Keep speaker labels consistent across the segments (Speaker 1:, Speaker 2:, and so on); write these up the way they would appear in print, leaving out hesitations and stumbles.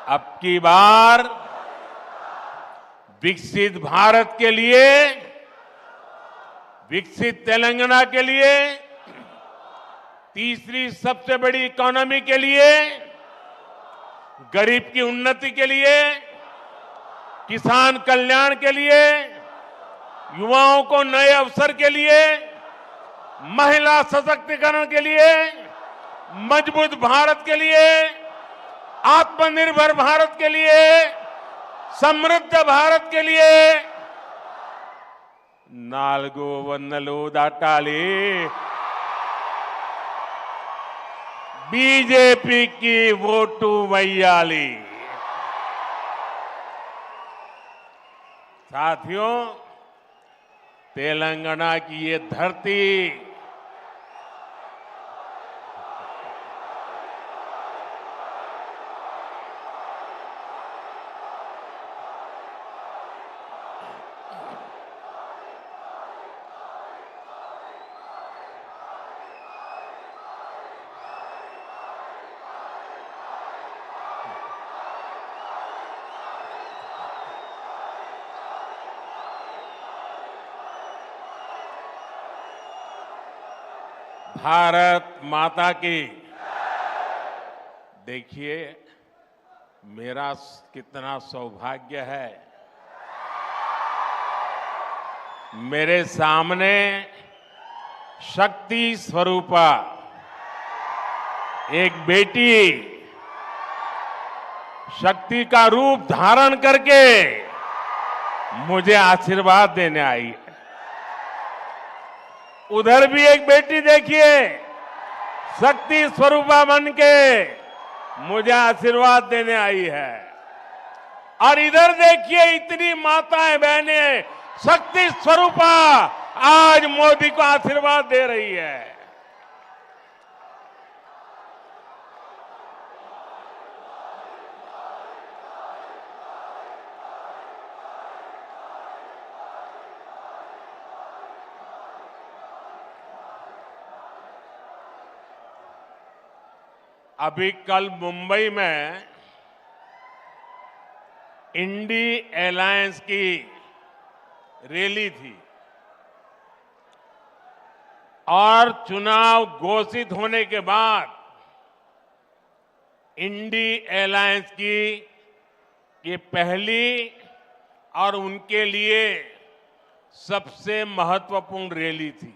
Speaker 1: अब की बार विकसित भारत के लिए, विकसित तेलंगाना के लिए, तीसरी सबसे बड़ी इकोनॉमी के लिए, गरीब की उन्नति के लिए, किसान कल्याण के लिए, युवाओं को नए अवसर के लिए, महिला सशक्तिकरण के लिए, मजबूत भारत के लिए, आत्मनिर्भर भारत के लिए, समृद्ध भारत के लिए नाल्गो वन्नलो दाटाली बीजेपी की वोटू वैयाली। साथियों, तेलंगाना की ये धरती भारत माता की। देखिए, मेरा कितना सौभाग्य है, मेरे सामने शक्ति स्वरूपा एक बेटी शक्ति का रूप धारण करके मुझे आशीर्वाद देने आई है। उधर भी एक बेटी देखिए, शक्ति स्वरूपा बन के मुझे आशीर्वाद देने आई है। और इधर देखिए, इतनी माताएं बहनें शक्ति स्वरूपा आज मोदी को आशीर्वाद दे रही है। अभी कल मुंबई में इंडी अलायंस की रैली थी और चुनाव घोषित होने के बाद इंडी अलायंस की ये पहली और उनके लिए सबसे महत्वपूर्ण रैली थी।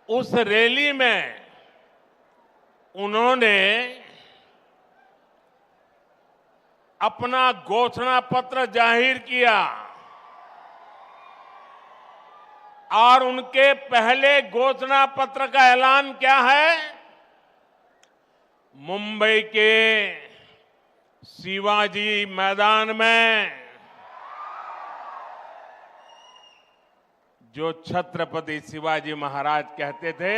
Speaker 1: उस रैली में उन्होंने अपना घोषणा पत्र जाहिर किया और उनके पहले घोषणा पत्र का ऐलान क्या है? मुंबई के शिवाजी मैदान में जो छत्रपति शिवाजी महाराज कहते थे,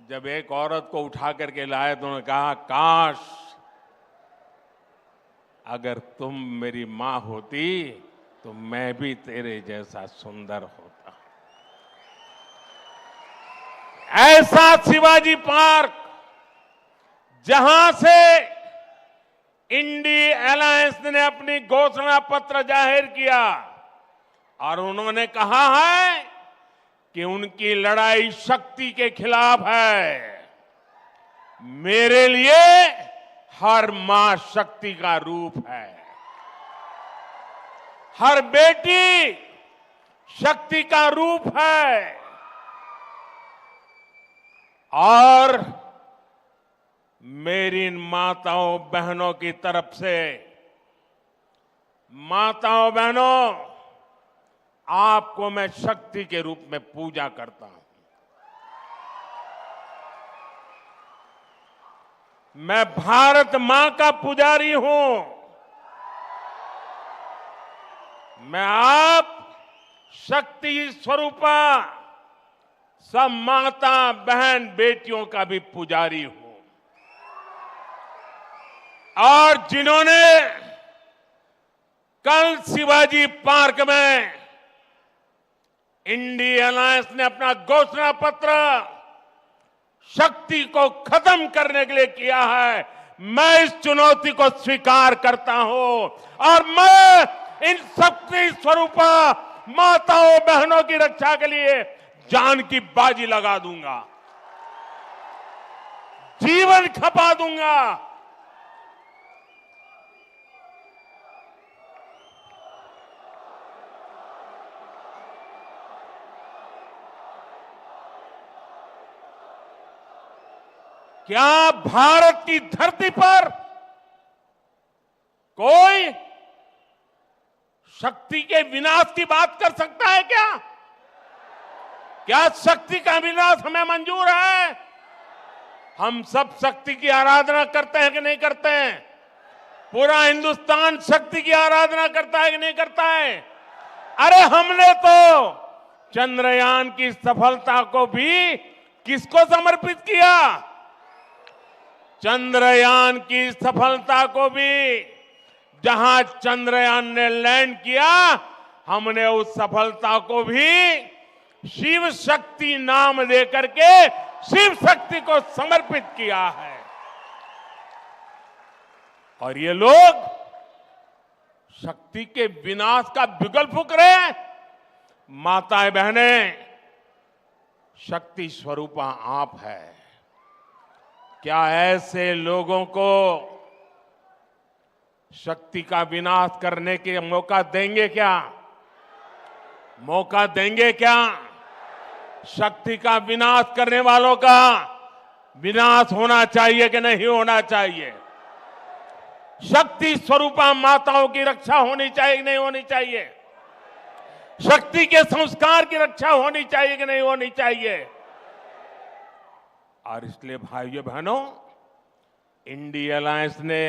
Speaker 1: जब एक औरत को उठा करके लाए तो उन्होंने कहा, काश अगर तुम मेरी मां होती तो मैं भी तेरे जैसा सुंदर होता। ऐसा शिवाजी पार्क, जहां से इंडी अलायंस ने अपनी घोषणा पत्र जाहिर किया और उन्होंने कहा है कि उनकी लड़ाई शक्ति के खिलाफ है। मेरे लिए हर मां शक्ति का रूप है, हर बेटी शक्ति का रूप है। और मेरी माताओं बहनों की तरफ से, माताओं बहनों, आपको मैं शक्ति के रूप में पूजा करता हूं। मैं भारत मां का पुजारी हूं। मैं आप शक्ति स्वरूपा सब माता बहन बेटियों का भी पुजारी हूं। और जिन्होंने कल शिवाजी पार्क में इंडी अलायंस ने अपना घोषणा पत्र शक्ति को खत्म करने के लिए किया है। मैं इस चुनौती को स्वीकार करता हूं और मैं इन शक्ति स्वरूपा माताओं बहनों की रक्षा के लिए जान की बाजी लगा दूंगा, जीवन खपा दूंगा। क्या भारत की धरती पर कोई शक्ति के विनाश की बात कर सकता है क्या? क्या शक्ति का विनाश हमें मंजूर है? हम सब शक्ति की आराधना करते हैं कि नहीं करते हैं? पूरा हिंदुस्तान शक्ति की आराधना करता है कि नहीं करता है? अरे हमने तो चंद्रयान की सफलता को भी किसको समर्पित किया? चंद्रयान की सफलता को भी, जहां चंद्रयान ने लैंड किया, हमने उस सफलता को भी शिव शक्ति नाम देकर के शिव शक्ति को समर्पित किया है। और ये लोग शक्ति के विनाश का बिगुल फूंक रहे हैं। माताएं बहनें, शक्ति स्वरूपा आप है। क्या ऐसे लोगों को शक्ति का विनाश करने के मौका देंगे क्या? मौका देंगे क्या? शक्ति का विनाश करने वालों का विनाश होना चाहिए कि नहीं होना चाहिए? शक्ति स्वरूपा माताओं की रक्षा होनी चाहिए कि नहीं होनी चाहिए? शक्ति के संस्कार की रक्षा होनी चाहिए कि नहीं होनी चाहिए? और इसलिए भाइयों बहनों, इंडिया अलायंस ने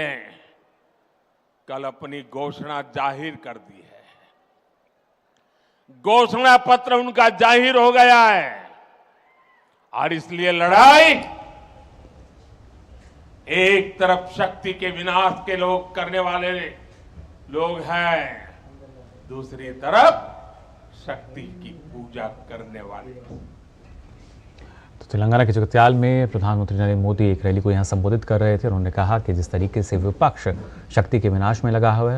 Speaker 1: कल अपनी घोषणा जाहिर कर दी है। घोषणा पत्र उनका जाहिर हो गया है और इसलिए लड़ाई एक तरफ शक्ति के विनाश के लोग करने वाले लोग हैं, दूसरी तरफ शक्ति की पूजा करने वाले।
Speaker 2: तो तेलंगाना के जगत्याल में प्रधानमंत्री नरेंद्र मोदी एक रैली को यहां संबोधित कर रहे थे। उन्होंने कहा कि जिस तरीके से विपक्ष शक्ति के विनाश में लगा हुआ है,